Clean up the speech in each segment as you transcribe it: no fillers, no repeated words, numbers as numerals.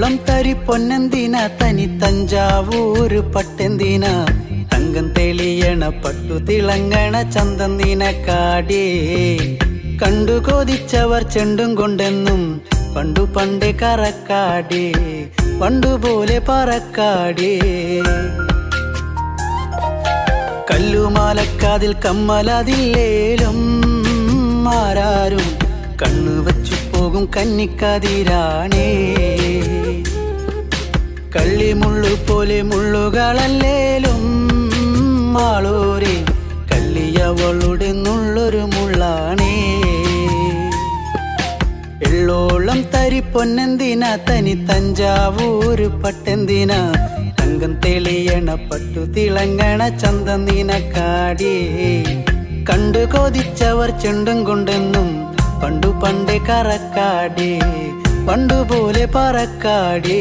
എള്ളോളം തരി പൊന്നെന്തിന തനി തഞ്ചാവൂര് പട്ടെന്തിന തങ്കം തെളിയണ പട്ടു തിളങ്ങണ ചന്തം നിനക്കാടേ കണ്ടു കൊതിച്ചവർ ചെണ്ടും കൊണ്ടെന്നും പണ്ടു പണ്ടേ കറക്കാടേ പണ്ടുപോലെ പറക്കാടേ കല്ലുമാലക്കാതിൽ കമ്മലതില്ലേലും ആരാരും കണ്ണു വച്ചു പോകും കന്നിക്കതിരാണേ കള്ളിമുള്ളു പോലെ മുള്ളുകളല്ലേലും ആളോരെ കല്ലിയവളുടെ നുള്ളൊരു മുള്ളാണേ എള്ളോളം തരി പൊന്നെന്തിന തനി തഞ്ചാവൂര് പട്ടെന്തിന തങ്കം തെളിയണ പട്ടു തിളങ്ങണ ചന്തം നിനക്കാടേ കണ്ടു കൊതിച്ചവർ ചെണ്ടും കൊണ്ടെന്നും പണ്ടു പണ്ടേ കറക്കാടേ പണ്ടുപോലെ പറക്കാടേ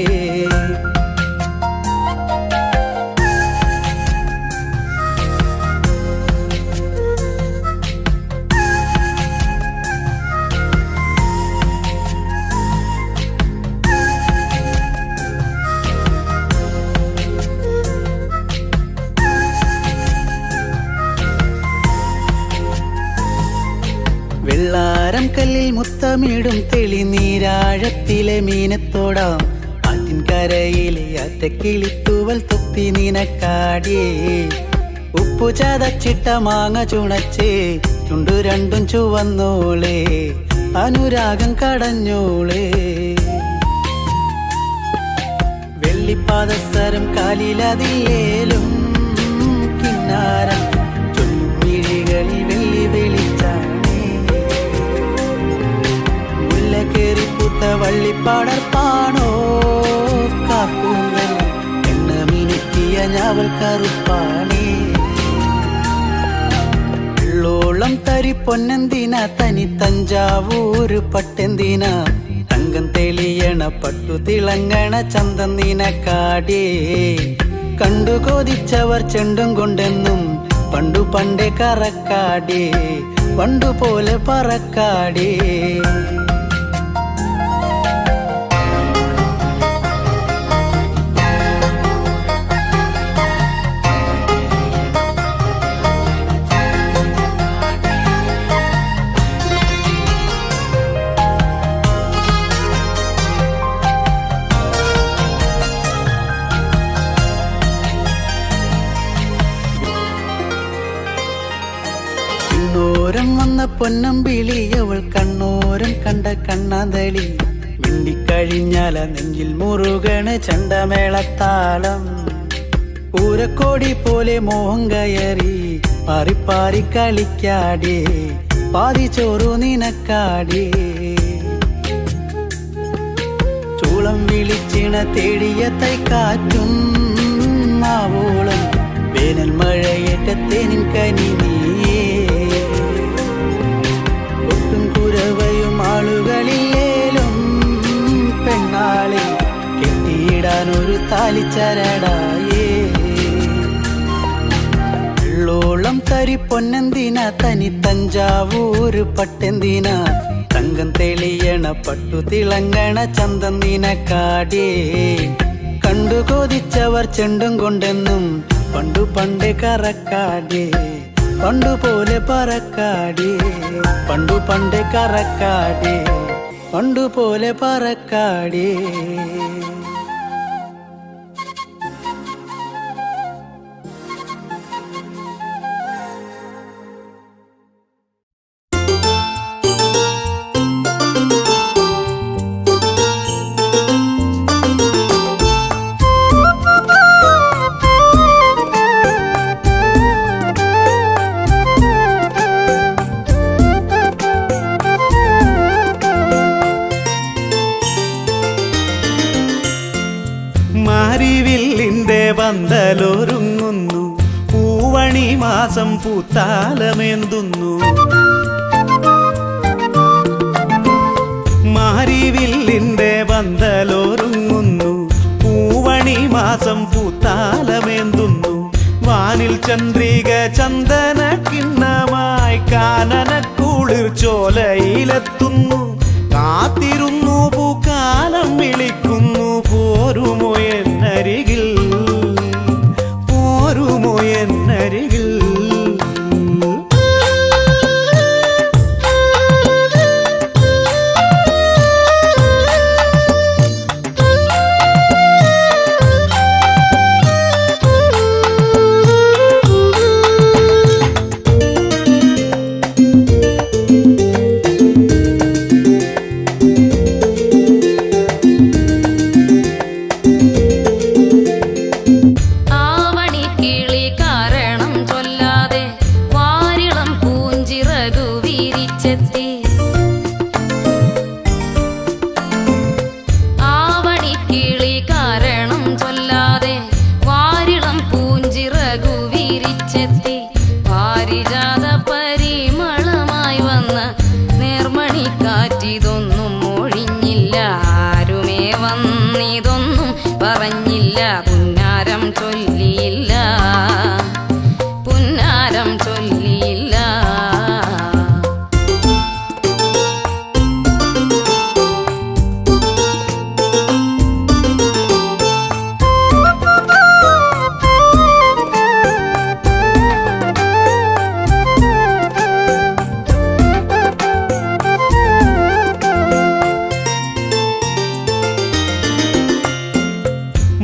വെള്ളാരം കല്ലിൽ മുത്തമിടും തെളിനീരാഴത്തിലെ മീനത്തോടാം ആറ്റിൻ കരയിലെ അറ്റക്കിളിത്തൂവൽ തൊപ്പി നിനക്കാടേ ഉപ്പു ചതച്ചിട്ട മാങ്ങ ചുണച്ചേ ചുണ്ടു രണ്ടും ചുവന്നോളേ അനുരാഗം കടഞ്ഞോളേ വെള്ളിപ്പാദസരം കാലിലതിലേലും കിന്നാരം ചൊല്ലും മിഴികളിൽ വെള്ളി വെളിച്ചാണേ കേറിപ്പൂത്ത വള്ളിപ്പാടർപ്പാണോ കാക്കൂന്തൽ എണ്ണ മിനുക്കിയ ഞാവൽ കറുപ്പാണേ എള്ളോളം തരി പൊന്നെന്തിന തനി തഞ്ചാവൂര് പട്ടെന്തിന തങ്കം തെളിയണ പട്ടു തിളങ്ങണ ചന്തം നിനക്കാടേ കണ്ടു കൊതിച്ചവർ ചെണ്ടും കൊണ്ടെന്നും പണ്ടു പണ്ടേ കറക്കാടേ പണ്ടുപോലെ പറക്കാടേ വന്ന പൊന്നമ്പിളി അവൾ കണ്ണോരം കണ്ട കണ്ണാന്തളി മിണ്ടിക്കഴിഞ്ഞാല നെഞ്ചിൽ മുറുകണ് ചണ്ടമേളത്താളം പൂരക്കോടി പോലെ മോഹം കയറി പാറിപ്പാറി കളിക്കാടേ പാതി ചോറു നിനക്കാടേ ചൂളം വിളിച്ചിണ തേടിയ തൈക്കാറ്റും മാവോളം വേനൽ മഴയേറ്റത്തേനിൻ കനി നീയേ കുരവയും ആളുകളിലേലും പെണ്ണാളെ കെട്ടിയിടാനൊരു താലിച്ചരടായേ എള്ളോളം തരി പൊന്നെന്തിന തനി തഞ്ചാവൂര് പട്ടെന്തിന തങ്കം തെളിയണ പട്ടു തിളങ്ങണ ചന്തം നിനക്കാടേ കണ്ടു കൊതിച്ചവർ ചെണ്ടും കൊണ്ടെന്നും പണ്ടു പണ്ടേ കറക്കാടേ പണ്ടുപോലെ പറക്കാടേ പണ്ടു പണ്ടേ കറക്കാടേ പണ്ടുപോലെ പറക്കാടേ പന്തലൊരുങ്ങുന്നു പൂവണി മാസം പൂത്താലമേന്തുന്നു മാരിവില്ലിന്റെ പന്തലൊരുങ്ങുന്നു പൂവണി മാസം പൂത്താലമേന്തുന്നു വാനിൽ ചന്ദ്രിക ചന്ദന കിണ്ണമായി കാനനക്കുളിർ ചോലയിലെത്തുന്നു കാത്തിരുന്നു പൂക്കാലം വിളിക്കുന്നു പോരുമോ എന്നരികിൽ, പോരുമോ എന്നരികിൽ.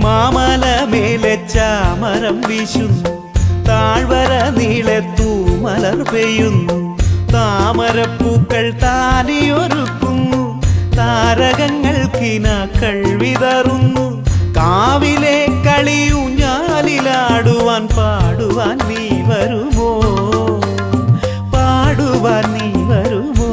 മാമലമേലെ ചാമരം വീശുന്നു, താഴ്വര നീളെ തൂമലർ പെയ്യുന്നു, താമരപ്പൂക്കൾ താലിയൊരുക്കുന്നു, താരകങ്ങൾ കിനാക്കൾ വിതറുന്നു. കാവിലെ കളിയൂഞ്ഞാലിലാടുവാൻ പാടുവാൻ നീ വരുമോ, പാടുവാൻ നീ വരുമോ?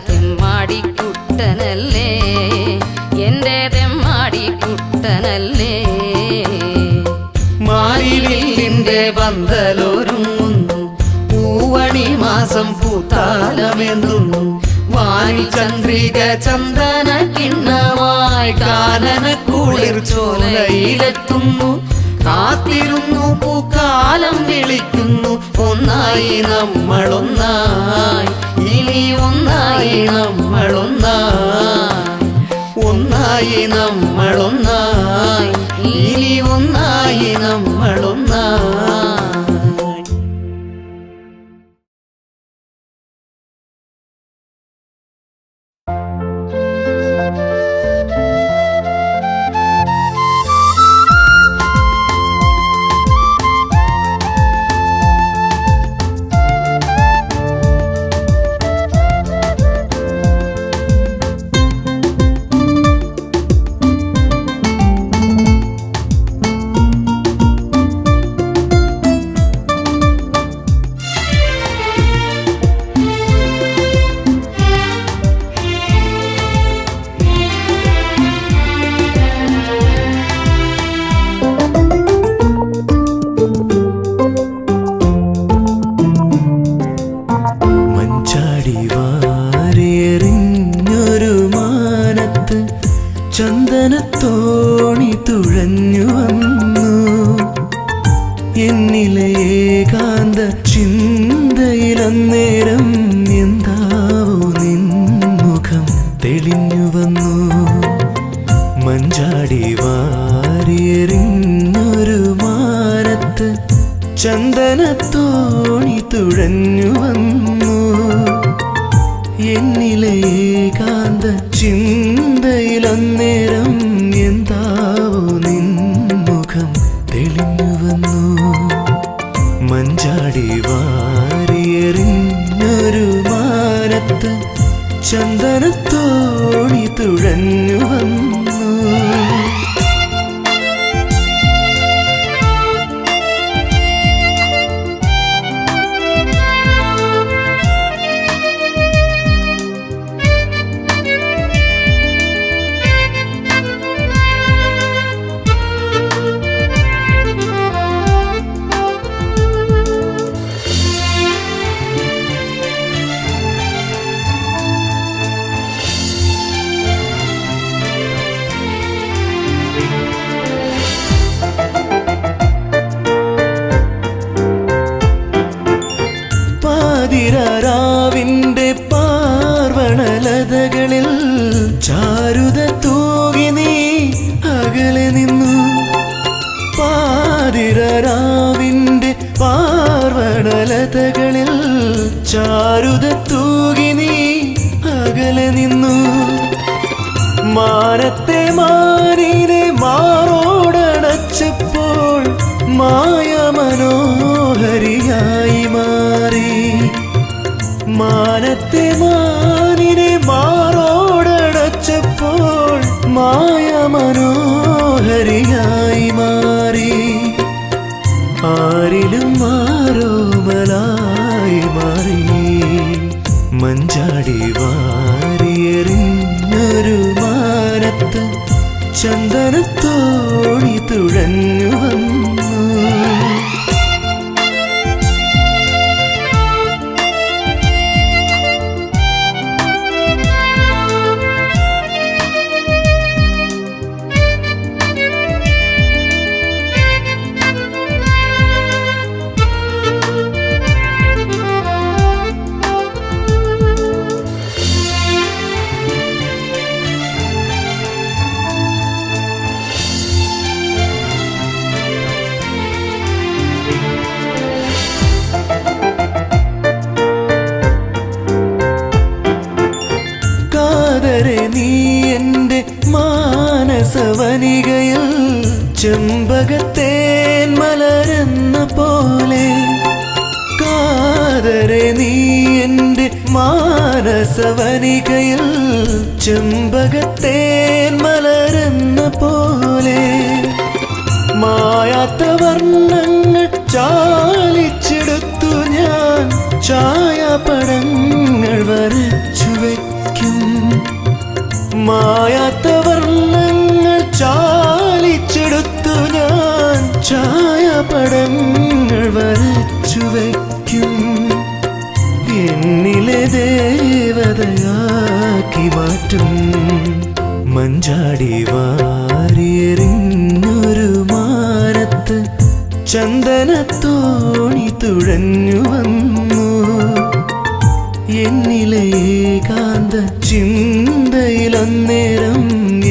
തെമ്മാടിക്കുട്ടനല്ലേ, എന്റെ തെമ്മാടിക്കുട്ടനല്ലേ. മാരിവില്ലിന്റെ പന്തലൊരുങ്ങുന്നു, പൂവണി മാസം പൂത്താലമെന്തുന്നു, വാനി ചന്ദ്രിക ചന്ദന കിണ്ണമായി കാനന കുളിർ ചോലയിലെത്തുന്നു. കാത്തിരുന്നു പൂക്കാലം വിളിക്കുന്നു, ഒന്നായി നമ്മളൊന്നായി, ഇനി ഒന്നായി നമ്മളൊന്നായി, ഒന്നായി നമ്മളൊന്നായി, ഇനി ഒന്നായി നമ്മളൊന്നായി. ചന്ദനത്തോണി തുഴഞ്ഞു വന്നു എന്നിലെ ഏകാന്ത ചിന്തയിലന്നേരം എന്താവോ നിൻമുഖം തെളിഞ്ഞു വന്നു. മഞ്ചാടി വാരിയെറിഞ്ഞൊരു മാനത്ത് ചന്ദനത്തോണി തുഴഞ്ഞു വന്നു എന്നിലെ ഏകാന്ത ചിന്തയിലന്നേരം എന്താവോ നിൻമുഖം തെളിഞ്ഞു വന്നു. ചന്ദനത്തോണി തുഴഞ്ഞു വന്നു. പാതിരാവിന്റെ പാർവണലതകളിൽ ചാരുത തൂകി നീ അകലെ നിന്നു. പാതിരാവിന്റെ പാർവണലതകളിൽ ചാരുത തൂകി നീ അകലെ നിന്നു. മാനത്തെ മാനിനെ മാറോടണച്ചപ്പോൾ മായ മനോഹരിയായി മാറി. മാനത്തെ മാനിനെ മാറോടണച്ചപ്പോൾ മായ മനോഹരിയായി മാറി. ആരിലും മാറോമലായി മാറി. മഞ്ചാടി വാരിയെറിഞ്ഞൊരു മാനത്ത് ചന്ദനത്തോണി തുഴഞ്ഞു വന്നു. നീ എൻ്റെ മാനസവനികയിൽ ചെമ്പകത്തേൻ മലരെന്ന പോലെ. കാതരെ നീ എൻ്റെ മാനസവനികയിൽ ചെമ്പകത്തേൻ മലരെന്ന പോലെ. മായാത്ത വർണ്ണങ്ങൾ ചാലിച്ചെടുത്തു ഞാൻ ഛായാപടങ്ങൾ വരച്ചു വയ്ക്കും. മായാത്ത വർണ്ണങ്ങൾ ചാലിച്ചെടുത്തു ഞാൻ ഛായാപടങ്ങൾ വരച്ചു വയ്ക്കും. എന്നിലെ ദേവതയാക്കി മാറ്റും. മഞ്ചാടി വാരിയെറിഞ്ഞൊരു മാനത്ത് ചന്ദനത്തോണി തുഴഞ്ഞു വന്നു. എന്നിലെ ഏകാന്ത ചിന്തയിലന്നേരം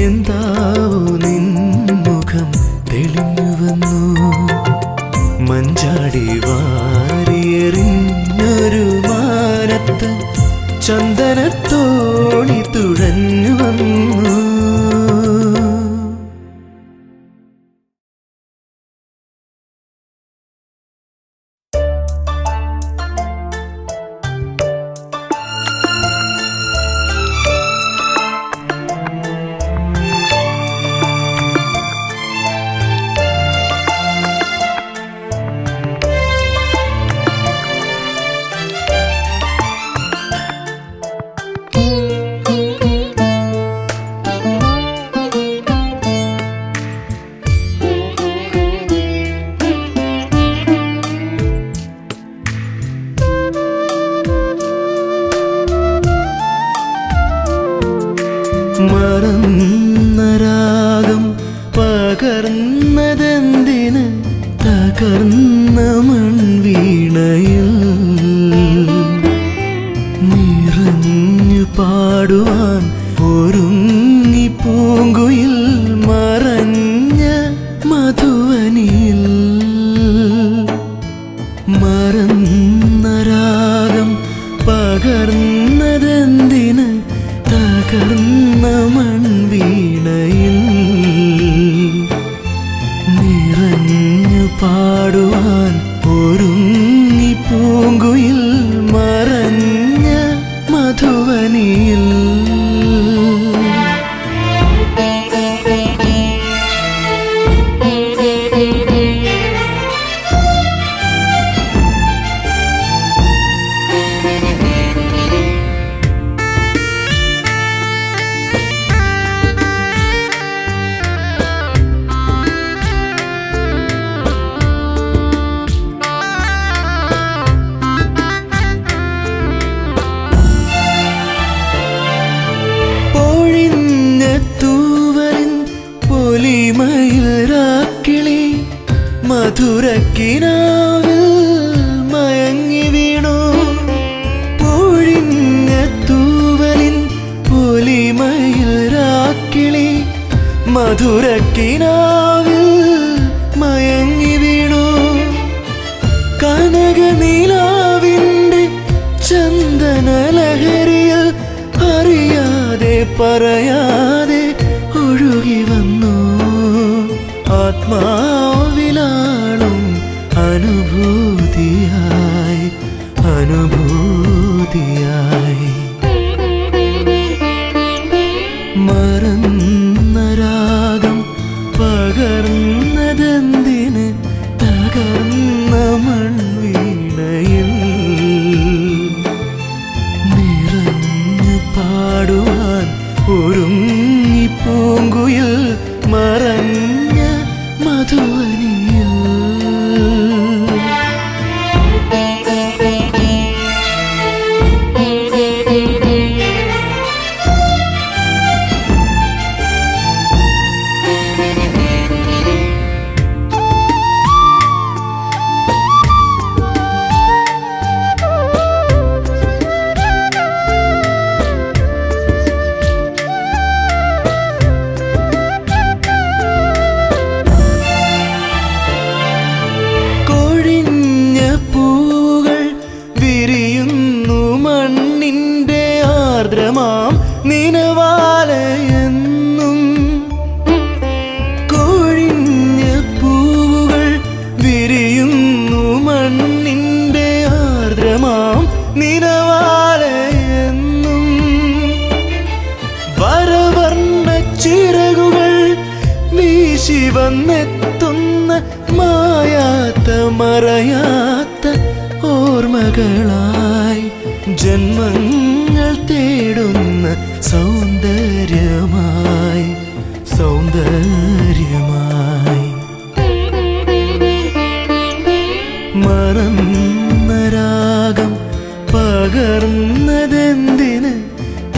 എന്താവോ നിൻമുഖം തെളിഞ്ഞു വന്നു. മഞ്ചാടി വാരിയെറിഞ്ഞൊരു മാനത്ത് ചന്ദനത്തോണി തുഴഞ്ഞു വന്നു. മറന്ന രാഗം പകർന്നതെന്തിന് തകർന്ന മൺവീണയിൽ നിറഞ്ഞു പാടുവാൻ ഒരുങ്ങി പൂങ്കുയിൽ മറഞ്ഞ മധുവനിയിൽ. മറന്ന രാഗം പകർന്നതെന്തിന് തകർന്ന മൺവീണയിൽ നിറഞ്ഞു പാടുവാൻ ഒരുങ്ങി പൂങ്കുയിൽ മറഞ്ഞ മധുവനിയിൽ. മധുരക്കിനാവിൽ മയങ്ങി വീണു കനകനീലാവിൻ്റെ ചന്ദനലഹരിയിൽ അറിയാതെ പറയാതെ ഒഴുകി വന്നു ആത്മാവിലാളും അനുഭൂതിയായി അനുഭൂതിയായി മറന്ന രാഗം പകർന്നതെന്തിന് തകർന്ന മൺവീണയിൽ നിറഞ്ഞു പാടുവാൻ ഒരുങ്ങി പൂങ്കുയിൽ മറഞ്ഞ മധുവനിയിൽ നിനവാലയെന്നും കൊഴിഞ്ഞ പൂവുകൾ വിരിയുന്നു മണ്ണിൻ്റെ ആർദ്രമാം നിനവാലയെന്നും വരവർണ്ണ ചിറകുകൾ വീശി വന്നെത്തുന്ന മായാത്ത മറയാത്ത ഓർമ്മകളായി ജന്മങ്ങൾ തേടുന്ന സൗന്ദര്യമായി സൗന്ദര്യമായി മറന്ന രാഗം പകർന്നതെന്തിന്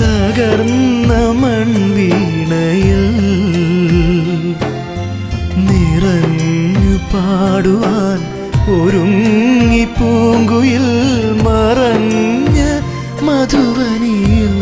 തകർന്ന മൺവീണയിൽ നിറഞ്ഞു പാടുവാൻ ഒരുങ്ങി പൂങ്കുയിൽ മറഞ്ഞ മധുവനിയിൽ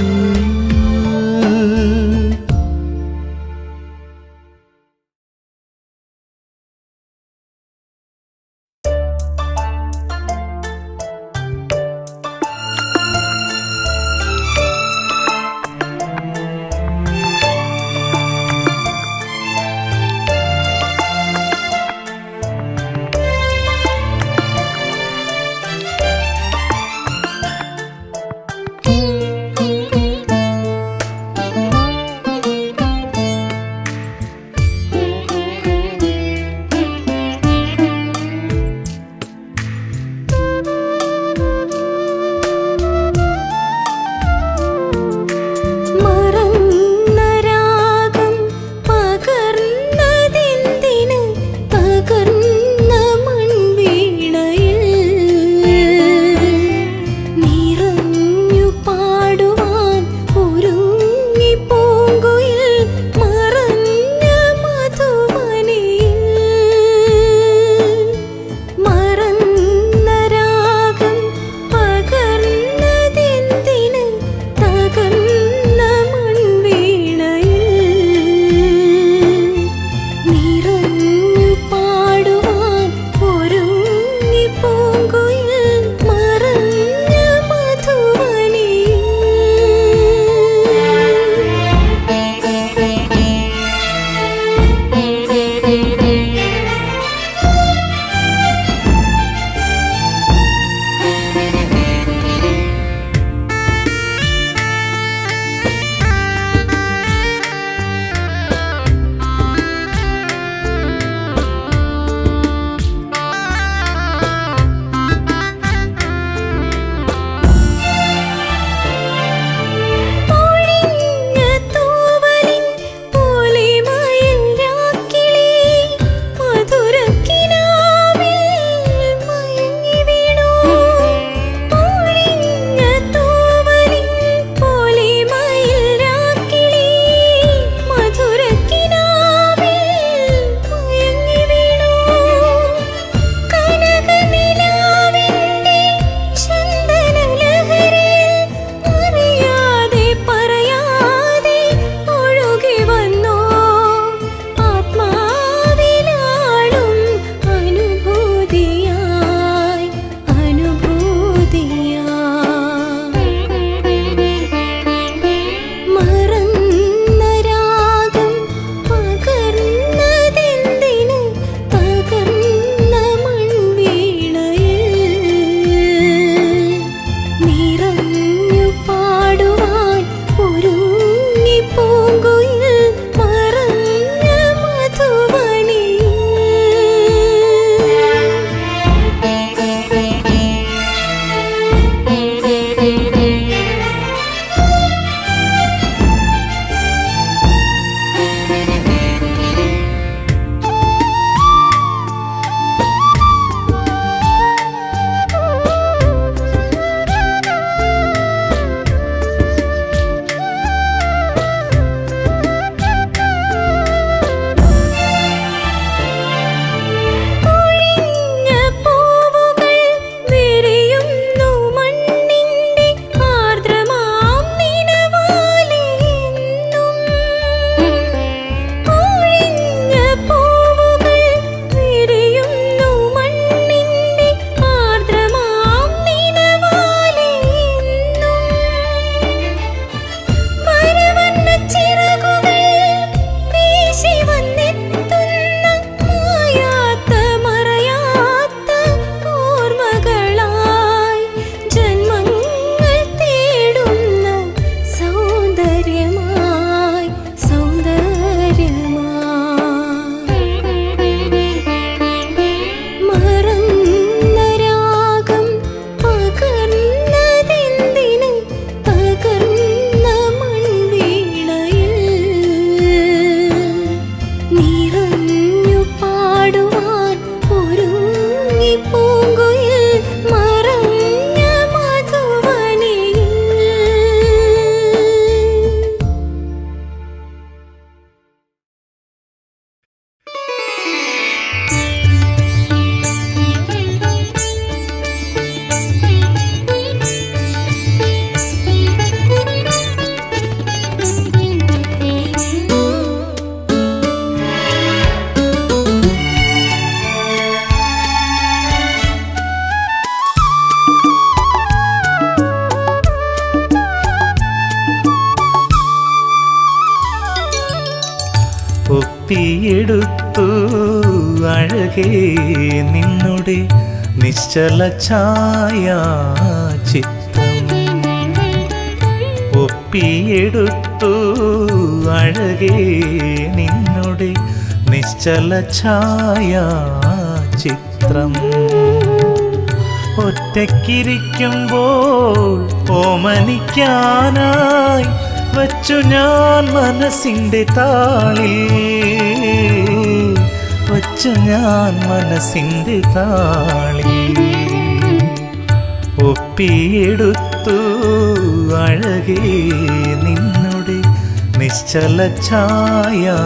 ഒപ്പിയെടുത്തു അഴകേ നിന്നുടെ നിശ്ചല ഛായാചിത്രം. ഒപ്പിയെടുത്തു അഴകേ നിന്നുടെ നിശ്ചല ഛായാചിത്രം. ഒറ്റയ്ക്കിരിക്കുമ്പോൾ ഓമനിക്കാനായി വച്ചു ഞാൻ മനസ്സിൻ്റെ താളിൽ, വച്ചു ഞാൻ മനസ്സിൻ്റെ താളിൽ. ഒപ്പിയെടുത്തു അഴകേ നിന്നുടെ നിശ്ചല ഛായാചിത്രം.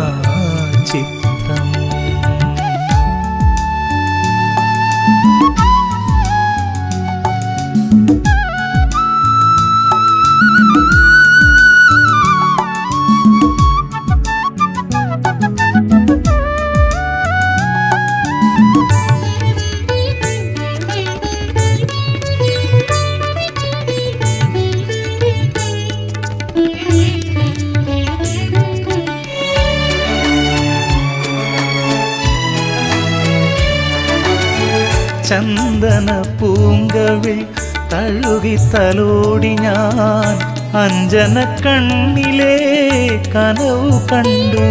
ചന്ദന പൂങ്കവിൾ തഴുകി തലോടി ഞാൻ അഞ്ജന കണ്ണിലെ കനവു കണ്ടു.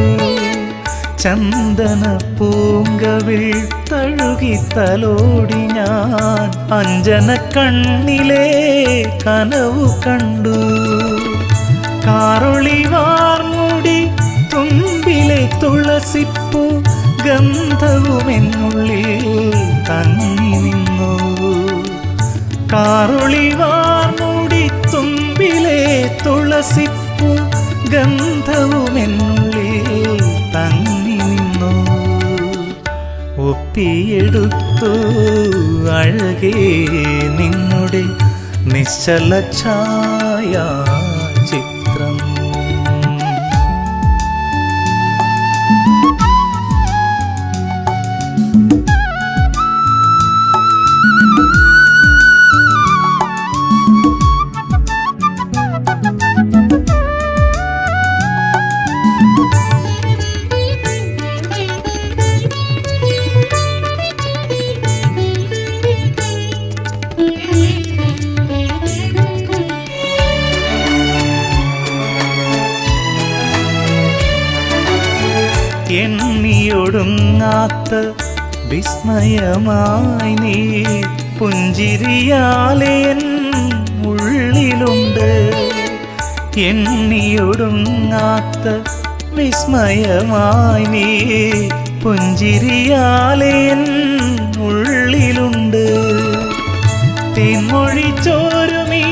ചന്ദന പൂങ്കവിൾ തഴുകി തലോടി ഞാൻ അഞ്ജന കണ്ണിലെ കനവു കണ്ടു. കാറൊളിവാർമുടി തുമ്പിലെ തുളസിപ്പൂ ഗന്ധവുമെന്നുള്ളിൽ തങ്ങി നിന്നു. കാറൊളിവാർമുടി തുമ്പിലെ തുളസിപ്പൂ ഗന്ധവുമെന്നുള്ളിൽ തങ്ങി നിന്നു. ഒപ്പിയെടുത്തു അഴകേ നിന്നുടെ നിശ്ചല ഛായാചിത്രം. എണ്ണിയൊടുങ്ങാത്ത വിസ്മയമായി നീ പുഞ്ചിരിയാലെ എൻ ഉള്ളിലുണ്ട്. എണ്ണിയൊടുങ്ങാത്ത വിസ്മയമായി നീ പുഞ്ചിരിയാലെ എൻ ഉള്ളിലുണ്ട്. തേൻമൊഴി ചോരുമീ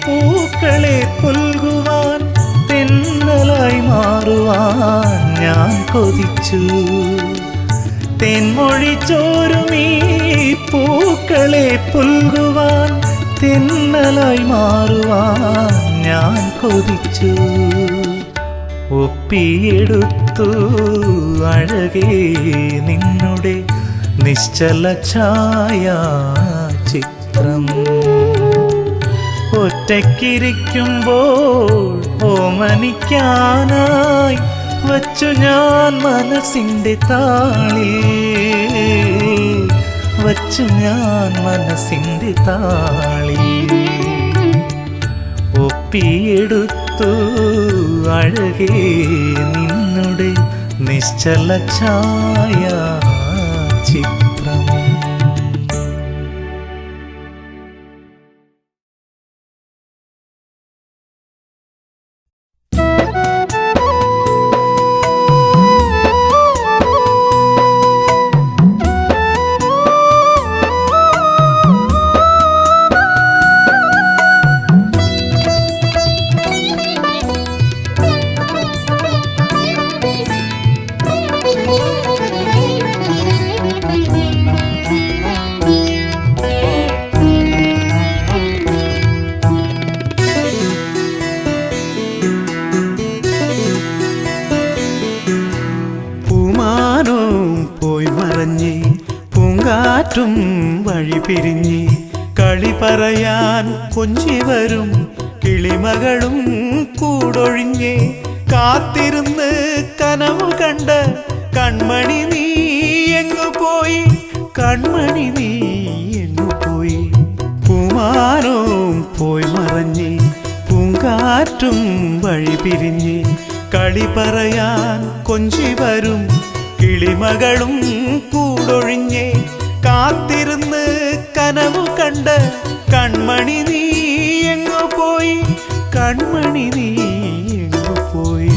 പൂക്കളെ പുൽകുവാൻ തെന്നലായി മാറുവാൻ ഞാൻ കൊതിച്ചു. തെന്മൊഴി ചോരുമീ പൂക്കളെ പുൽകുവാൻ തെന്നലായി മാറുവാൻ ഞാൻ കൊതിച്ചു. ഒപ്പിയെടുത്തു അഴകേ നിന്നുടെ നിശ്ചല ഛായാചിത്രം. ഒറ്റയ്ക്കിരിക്കുമ്പോൾ ഓമനിക്കാനായി വച്ചു ഞാൻ മനസ്സിൻ്റെ താളിൽ, വച്ചു ഞാൻ മനസ്സിൻ്റെ താളിൽ. ഒപ്പിയെടുത്തു അഴകേ നിന്നുടെ നിശ്ചല ഛായാചിത്രം. പൂങ്കാറ്റും വഴി പിരിഞ്ഞ് കളി പറയാൻ കൊഞ്ചി വരും കിളിമകളും കൂടൊഴിഞ്ഞ് കാത്തിരുന്ന് കനവ് കണ്ട കൺമണി നീ എങ്ങു പോയി, കൺമണി നീ എങ്ങു പോയി. പൂമാനവും പോയി മറഞ്ഞ് പൂങ്കാറ്റും വഴി പിരിഞ്ഞ് കളി പറയാൻ കൊഞ്ചി വരും കിളിമകളും കൂടൊഴിഞ്ഞ് കാത്തിരുന്ന് കനവ് കണ്ട കൺമണി നീ എങ്ങു പോയി, കൺമണി നീ എങ്ങു പോയി.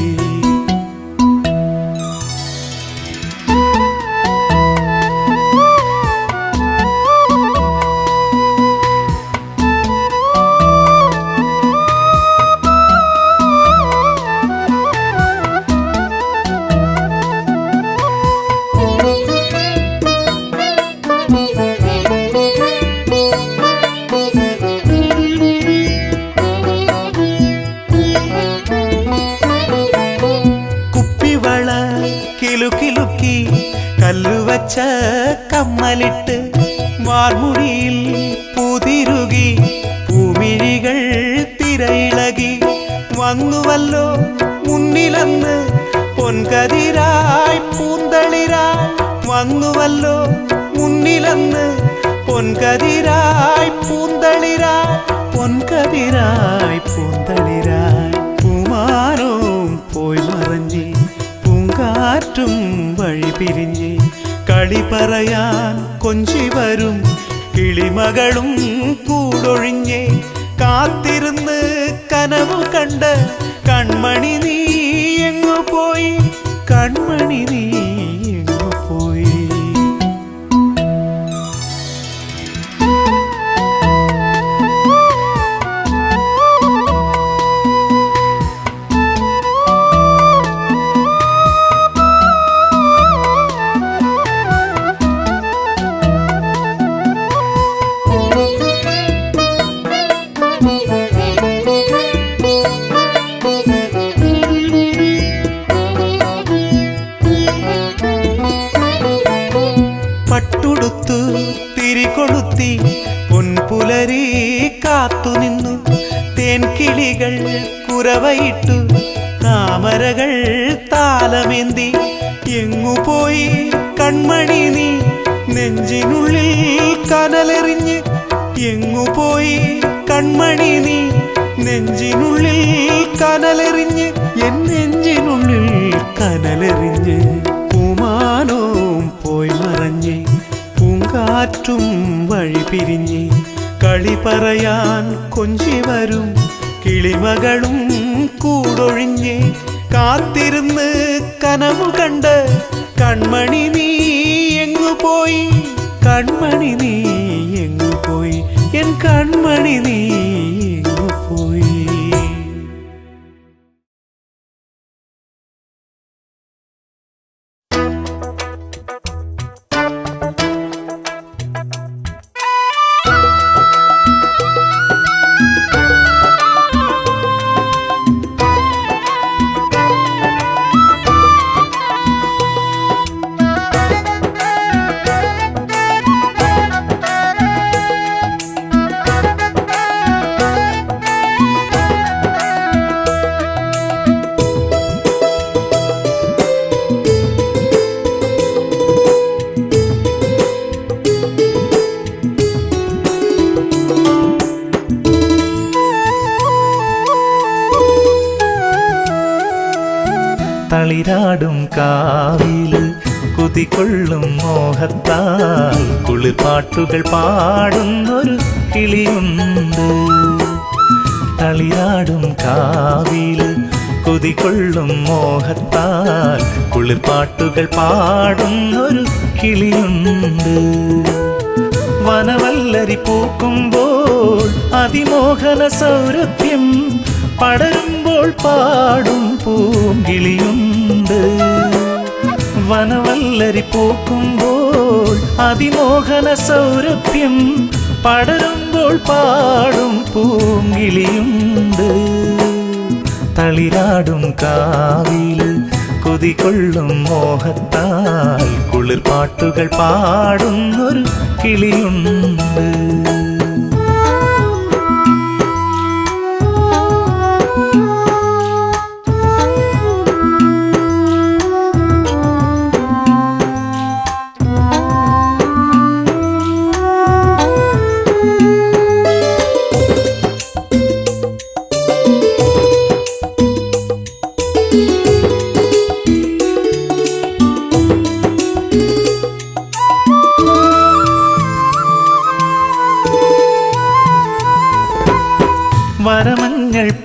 കിലുക്കി കല്ലുവച്ച കമ്മലിട്ട് വാർമുടിയിൽ പൂതിരുകി പൂമിഴികൾ തിരയിളകി വന്നുവല്ലോ മുന്നിലന്ന് പൊൻകതിരായി പൂന്തളിരായി വന്നുവല്ലോ മുന്നിലന്ന് പൊൻകതിരായി പൂന്തളിരായി പൊൻകതിരായി പൂന്തളിരായി. പൂമാനവും പോയി മറഞ്ഞ് കാറ്റും വഴി പിരിഞ്ഞ് കളി പറയാൻ കൊഞ്ചി വരും കിളിമകളും കൂടൊഴിഞ്ഞ് കാത്തിരുന്ന് കനവ് കണ്ട കൺമണി നീ എങ്ങു പോയി, കൺമണി നീ എങ്ങു പോയി. പട്ടുടുത്തു തിരികൊളുത്തി പൊൻപുലരി കാത്തുനിന്നു തേൻകിളികൾ കുരവയിട്ടു താമരകൾ താലമേന്തി എങ്ങുപോയി കൺമണി നീ നെഞ്ചിനുള്ളിൽ കനലെറിഞ്ഞ് എങ്ങുപോയി കൺമണി നീ നെഞ്ചിനുള്ളിൽ കനലെറിഞ്ഞ് എൻ നെഞ്ചിനുള്ളിൽ കനലെറിഞ്ഞ്. പൂമാനവും പോയി മറഞ്ഞ് പൂങ്കാറ്റും വഴി പിരിഞ്ഞ് കളി പറയാൻ കൊഞ്ചി വരും കിളിമകളും കൂടൊഴിഞ്ഞ് കാത്തിരുന്ന് കനവ് കണ്ട് കൺമണി നീ എങ്ങു പോയി, കൺമണി നീ എങ്ങു പോയി, എൻ കൺമണി നീ എങ്ങു പോയി. തളിരാടും കാവില് കുതികൊള്ളും മോഹത്താൽ കുളിർപ്പാട്ടുകൾ പാടുന്നൊരു കിളിയുണ്ട്. തളിരാടും കാവില് കുതികൊള്ളും മോഹത്താൽ കുളിർപ്പാട്ടുകൾ പാടുന്നൊരു കിളിയുണ്ട്. വനവല്ലരി പൂക്കുമ്പോൾ അതിമോഹന സൗരഭ്യം പടരുമ്പോൾ പാടും പൂങ്കിളിയുണ്ട്. വനവല്ലരി പൂക്കുമ്പോൾ അതിമോഹന സൗരഭ്യം പടരുമ്പോൾ പാടും പൂങ്കിളിയുണ്ട്. തളിരാടും കാവില് കുതികൊള്ളും മോഹത്താൽ കുളിർപ്പാട്ടുകൾ പാടുന്നൊരു കിളിയുണ്ട്.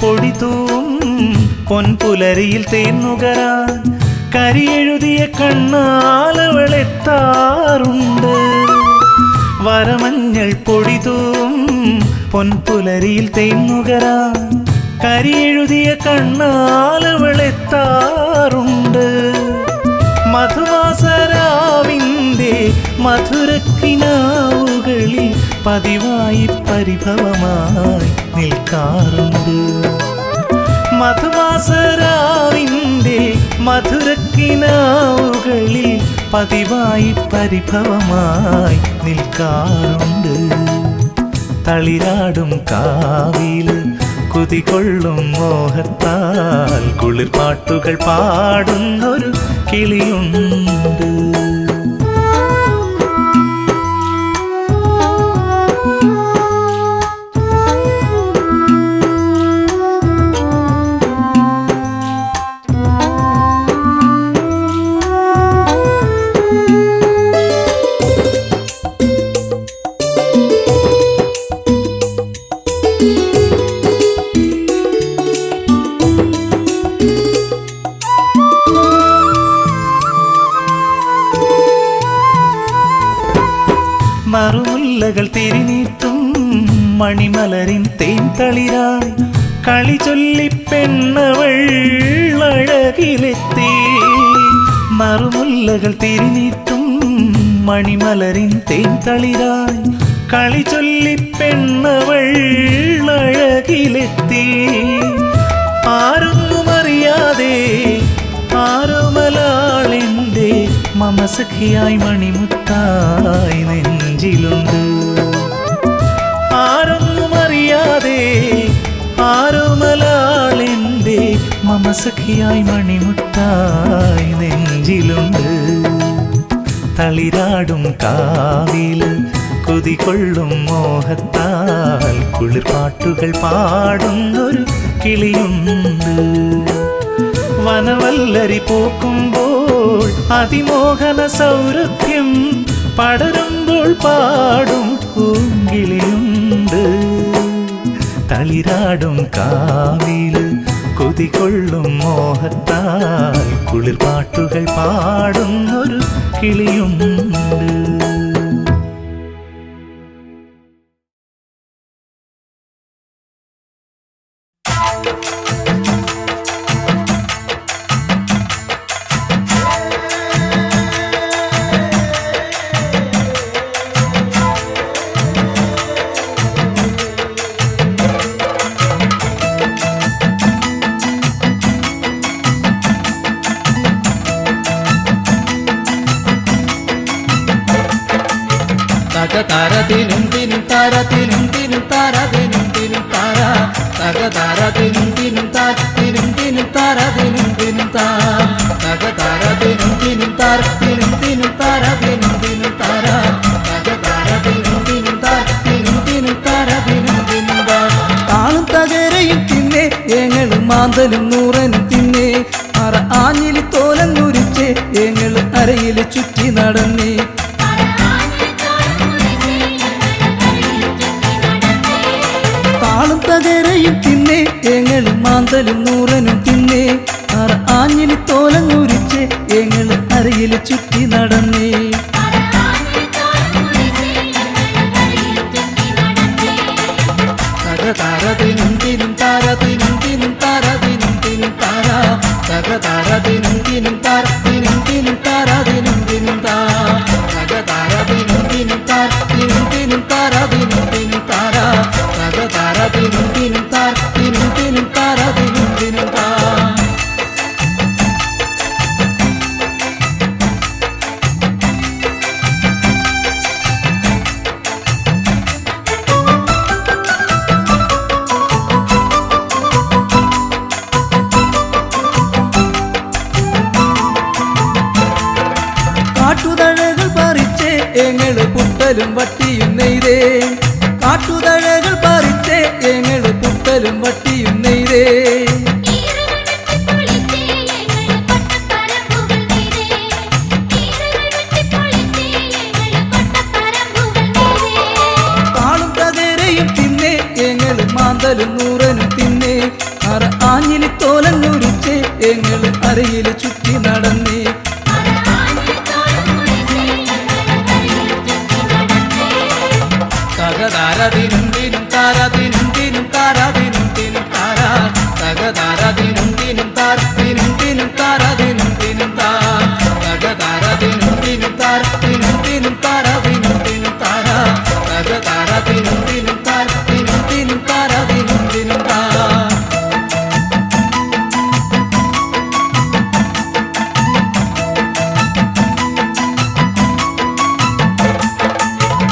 പൊടിതൂം പൊൻപുലരിയിൽ തേന്നുകരാൻ കരിയെഴുതിയ കണ്ണാലവളെത്താറുണ്ട്. വരമഞ്ഞൾ പൊടിതൂം പൊൻപുലരിയിൽ തേന്നുകരാൻ കരിയെഴുതിയ കണ്ണാലവളെത്താറുണ്ട്. മധുവാസരാവിൻ്റെ മധുരക്കിനാവുകളിൽ പതിവായി പരിഭവമായി നിൽക്കാറുണ്ട്. മധുവാസരാവിൻ്റെ മധുരക്കിനാവുകളിൽ പതിവായി പരിഭവമായി നിൽക്കാറുണ്ട്. തളിരാടും കാവില് കുതികൊള്ളും മോഹത്താൽ കുളിർപ്പാട്ടുകൾ പാടുന്നൊരു കിളിയുണ്ട്. മറുമുല്ലകൾ തിരിനീട്ടും മണിമലരിൻ തേൻതളിരായി കളി ചൊല്ലി പെണ്ണവൾ അഴകിലെത്തി. മറുമുല്ലകൾ തിരിനീട്ടും മണിമലരിൻ തേൻതളിരായി കളി ചൊല്ലി പെണ്ണവൾ അഴകിലെത്തി. ആരൊന്നുമറിയാതെ ആരോമലാളെൻ്റെ മമസഖിയായി മണിമുത്തായി നെഞ്ചിലുണ്ട്. ആരൊന്നുമറിയാതെ ആരോമലാളെൻ്റെ മമസഖിയായി മണിമുത്തായി നെഞ്ചിലുണ്ട്. തളിരാടും കാവില് കുതികൊള്ളും മോഹത്താൽ കുളിർപ്പാട്ടുകൾ പാടുന്നൊരു കിളിയുണ്ട്. വനവല്ലരി പൂക്കുമ്പോൾ അതിമോഹന സൗരഭ്യം പടരുമ്പോൾ പാടും പൂങ്കിളിയുണ്ട്. തളിരാടും കാവില് കുതികൊള്ളും മോഹത്താൽ കുളിർപ്പാട്ടുകൾ പാടുന്നൊരു കിളിയുണ്ട്. തകതാരതിനും തിനും താരതിനും തിനും താരതിനും തിനും താര തകതാരതിനും തിനും താരതിനും തിനും താരതിനും തിനും താ തകതാരതിനും തിനും താരതിനും തിനും താരതിനും തിനും താര തകതാരതിനും തിനും താരതിനും തിനും താരതിനും തിനും താ. താളും തകരയും തിന്നേ ഏങ്ങളും മാന്തലും നൂറനും തിന്നേ അറ ആഞ്ഞിലി തോലങ്ങുരിച്ചേ ഏങ്ങള് അരയിൽ ചുറ്റി നടന്നേ. താളും തകരയും തിന്നേ ഏങ്ങളും മാന്തലും നൂറനും തിന്നേ അറ ആഞ്ഞിലി തോലങ്ങുരിച്ചേ ഏങ്ങള് അരയിൽ ചുറ്റി നടന്നേ. തകതാരതിനും തിനും താരതിനും തിനും താരതിനും തിനും താര തകതാരതിനും തിനും താരതിനും തിനും താരതിനും തിനും താ തകതാരതിനും തിനും താരതിനും തിനും താരതിനും തിനും താര തകതാരതിനും തിനും താരതിനും തിനും താരതിനും തിനും താ. കാട്ടുതഴകൾ പറിച്ചേ ഏങ്ങള് പുട്ടലും വട്ടിയും നെയ്തേ. കാട്ടുതഴകൾ പറിച്ചേ ഏങ്ങള് പുട്ടലും വട്ടിയും നെയ്തേ. താളും തകരയും തിന്നേ ഏങ്ങള് മാന്തലും നൂറനും തിന്നേ എങ്ങള് അരയിൽ ചുറ്റി നടന്നേ. തകതാരതിനും ദിനും താരതിനും ദിനും താരതിനും ദിനും താര തകതാരതിനും ദിനും താരതിനും ദിനും താരതിനും ദിനും താ തകതാരതിനും ദിനും താരതിനും ദിനും താരതിനും ദിനും താര തകതാരതിനും ദിനും താരതിനും ദിനും താരതിനും ദിനും താ.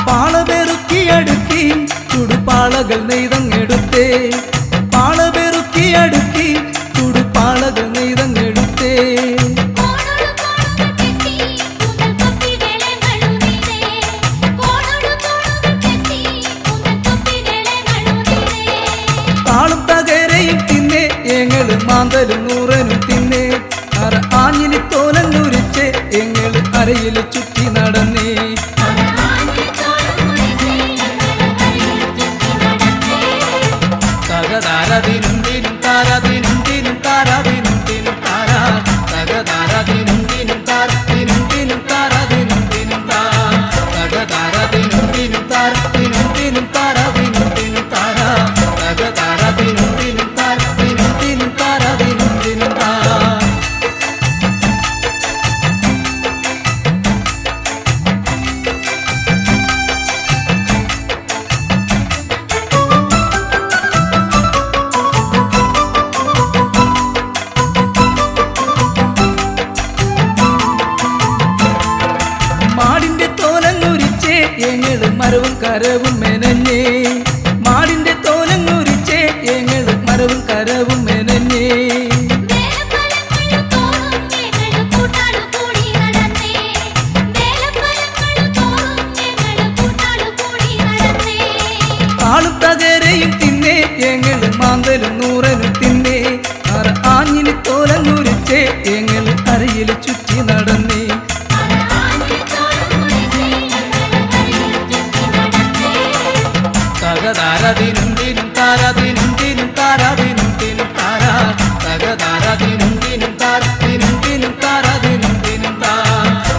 പാളപെറുക്കിയടുക്കി തുടുപ്പാളകൾ നെയ്തങ്ങെടുത്തേ. പാളപെറുക്കിയടുക്കി തുടുപ്പാളകൾ നെയ്തങ്ങെടുത്തേ. താളും തകരയും തിന്നേ എങ്ങള് മാന്തലും നൂറനും തിന്നേ. അറ ആഞ്ഞിലി തോലങ്ങുരിച്ച് എങ്ങള് അരയിൽ ചുറ്റി നടന്നേ. തകതാരതിനും ദിനും താരതിനും ദിനും താരതിനും ദിനും താര തകതാരതിനും ദിനും താരതിനും ദിനും താരതിനും ദിനും താ തകതാരതിനും ദിനും താരതിനും ദിനും താരതിനും ദിനും താര തകതാരതിനും ദിനും താരതിനും ദിനും താരതിനും ദിനും താ. മാടിന്റെ തോലങ്ങുരിച്ചേ എങ്ങള് മരവും കരവും മെനഞ്ഞേ. മാടിന്റെ തോലങ്ങുരിച്ചേ എങ്ങള് മരവും കരവും മെനഞ്ഞേ. താളും തകരയും തിന്നേ എങ്ങള് മാന്തലും നൂറനും തിന്നേ. അറ ആഞ്ഞിലി തോലങ്ങുരിച്ചേ എങ്ങള് അരയിൽ ചുറ്റി നടന്നേ. തകതാരതിനും ദിനും താരതിനും ദിനും താരതിനും ദിനും താര തകതാരതിനും ദിനും താരതിനും ദിനും താരതിനും ദിനും താ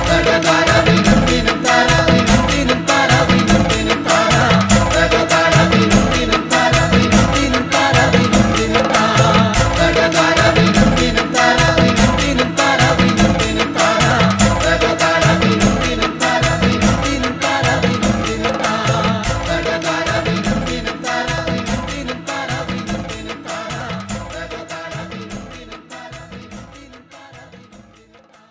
തകതാരതിനും ദിനും താരതിനും ദിനും താരതിനും ദിനും താര തകതാരതിനും ദിനും താരതിനും ദിനും താരതിനും ദിനും താ തകതാരതിനും ദിനും താരതിനും ദിനും താരതിനും ദിനും താര തകതാരതിനും ദിനും താരതിനും ദിനും താരതിനും ദിനും താ തകതാരതിനും ദിനും താരതിനും ദിനും താരതിനും ദിനും താര തകതാരതിനും ദിനും താരതിനും ദിനും താരതിനും ദിനും താ.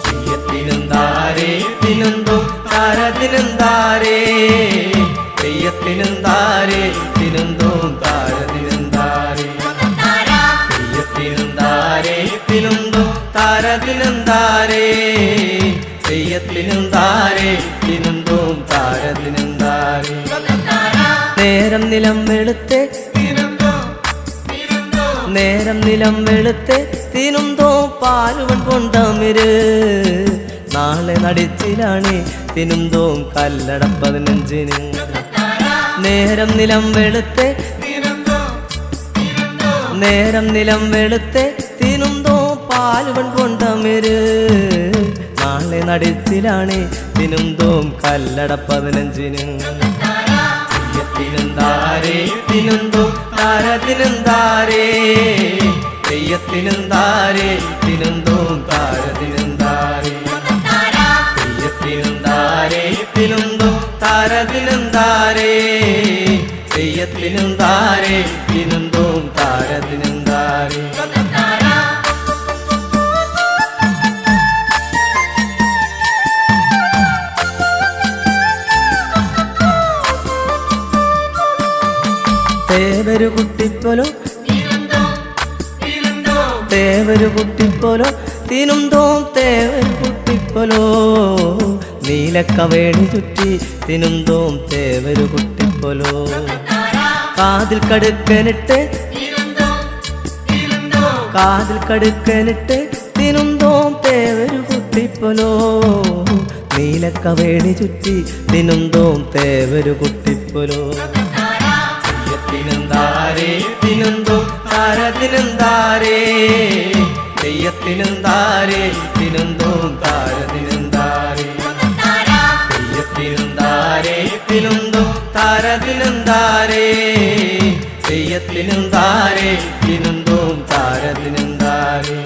തെയ്യത്തിനും താരേ തിനുന്തോം താരതിനും താരേ തെയ്യത്തിനും താരേ തിനുന്തോം താരതിനും താരേ തെയ്യത്തിനും താരേ തിനുന്തോം താരതിനും താരേ. നേരം നിലം വെളുത്തെ നേരം നിലം വെളുത്തെ തിനുന്തോ പാലുവൻ കൊണ്ടമിര് നാളെ നടിച്ചിലാണ് തിനുന്തോം കല്ലട 15-ന്. നേരം നിലം വെളുത്തെ നേരം നിലം വെളുത്തെ തിനുന്തോ പാലുവൻ കൊണ്ടമിര് നാളെ നടിച്ചിലാണ് തിനുന്തോം കല്ലട 15-ന്. തെയ്യത്തിനും താരേ തിനുന്തോം താരതിനും താരേ തെയ്യത്തിനും താരേ തിനുന്തോം താരതിനും താരേ തെയ്യത്തിനും താരേ തിനുന്തോം താരതിനും താരേ തെയ്യത്തിനും താരേ തിനുന്തോം താരതിനും താരേ. തേവരു കുട്ടിപ്പോലും തേവരു കുട്ടിപ്പോലോ തിനുന്തോം തേവരു കുട്ടിപ്പോലോ നീലക്കവേണി ചുറ്റി തിനുന്തോം തേവരു കുട്ടിപ്പോലോ കാതിൽ കടുക്കനിട്ട് തിനുന്തോം തേവരു കുട്ടിപ്പോലോ നീലക്കവേണി ചുറ്റി തിനുന്തോം തേവരു കുട്ടിപ്പോലോ തെയ്യത്തിനെന്താരേ തിനുന്തോം താരതിനെന്താരേ തെയ്യത്തിനെന്താരേ തിനുന്തോം താരതിനെന്താരേ തെയ്യത്തിനെന്താരേ തിനുന്തോം താരതിനെന്താരേ തെയ്യത്തിനെന്താരേ തിനുന്തോം താരതിനെന്താരേ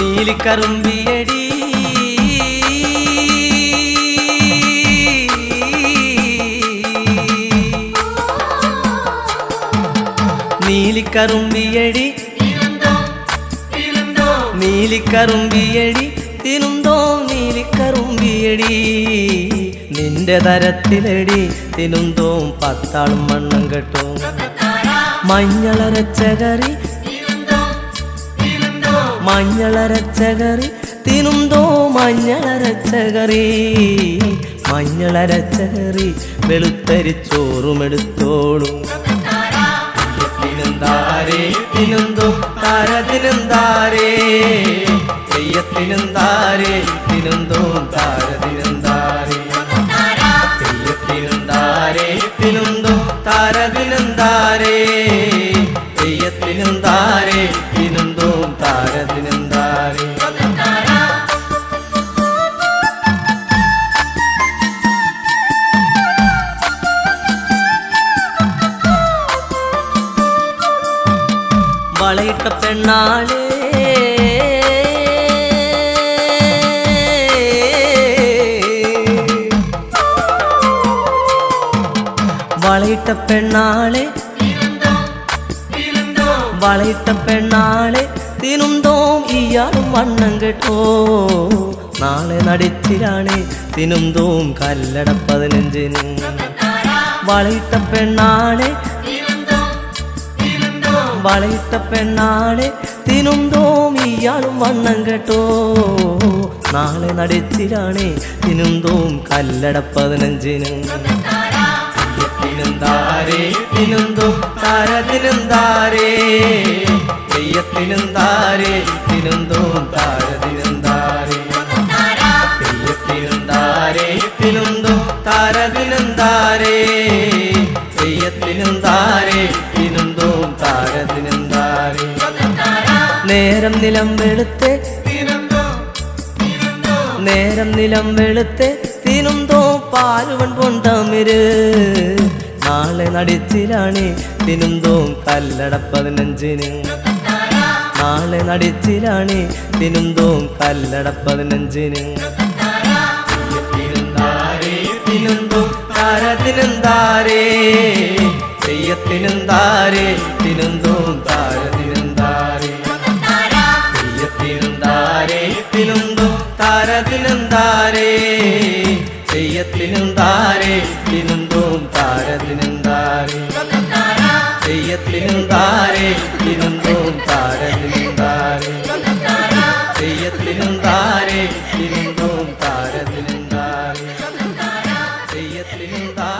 നീലിക്കറുമ്പിയടി നീലിക്കറുമ്പിയടി നീലിക്കറുമ്പിയടി തിനുന്തോ നീലിക്കറുമ്പിയടി നിന്റെ തരത്തിലടി തിനുന്തോം പത്താളും മണ്ണം കെട്ടും മഞ്ഞളരച്ചകറി മഞ്ഞളരച്ചകറി തിനുന്തോ മഞ്ഞളരച്ചകറി മഞ്ഞളരച്ചകറി വെളുത്തരിച്ചോറുമെടുത്തോളും തെയ്യത്തിനെന്താരേ തിനുന്തോ താരതിനെന്താരേ തെയ്യത്തിനെന്താരേ തിനുന്തോ താരതിനെന്താരേ തെയ്യത്തിനെന്താരേ തിനുന്തോ താരതിനെന്താരേ തെയ്യത്തിനെന്താരേ തിനുന്തോ താരതിനെന്താരേ വളയിട്ട പെണ്ണാളേ വളയിട്ട പെണ്ണാളെ വളയിട്ട പെണ്ണാളെ തിനുന്തോം ഇയാളും വണ്ണം കേട്ടോ നാളെ നടിച്ചിലാണ് തിനുന്തോം കല്ലട 15 വളയിട്ട പെണ്ണാളെ വളയിട്ട പെണ്ണാളെ തിനുന്തോം ഇയാളും വണ്ണം കേട്ടോ നാളെ നടിച്ചിലാണ് തിനുന്തോം കല്ലട 15 തെയ്യത്തിനെന്താരേ തിനുന്തോ താരതിനെന്താരേ തെയ്യത്തിനെന്താരേ തിനുന്തോ താരതിനെന്താരേ തെയ്യത്തിനെന്താരേ തിനുന്തോ താരതിനെന്താരേ തെയ്യത്തിനെന്താരേ തിനുന്തോ താരതിനെന്താരേ നേരം നിലം വെളുത്തെ നേരം നിലം വെളുത്തെ തിനുന്തോ പാലുവൻ പൊണ്ടമിര് നാളെ നടിച്ചിലാണ് തിനുന്തോം കല്ലട 15 നാളെ നടിച്ചിലാണ് തിനുന്തോം കല്ലട 15 തെയ്യത്തിനെന്താരേ തിനുന്തോ താരതിനെന്താരേ തെയ്യത്തിനെന്താരേ തിനുന്തോം താരതിനെന്താരേ തെയ്യത്തിനെന്താരേ തിനുന്തോ താരതിനെന്താരേ തെയ്യത്തിനെന്താരേ തിനുന്തോം താരതിനെന്താരേ തെയ്യത്തിനെന്താരേ തിനുന്തോം താരതിനെന്താരേ തെയ്യത്തിനെന്താരേ തിനുന്തോം താരതിനെന്താരേ തെയ്യത്തിനെന്താരേ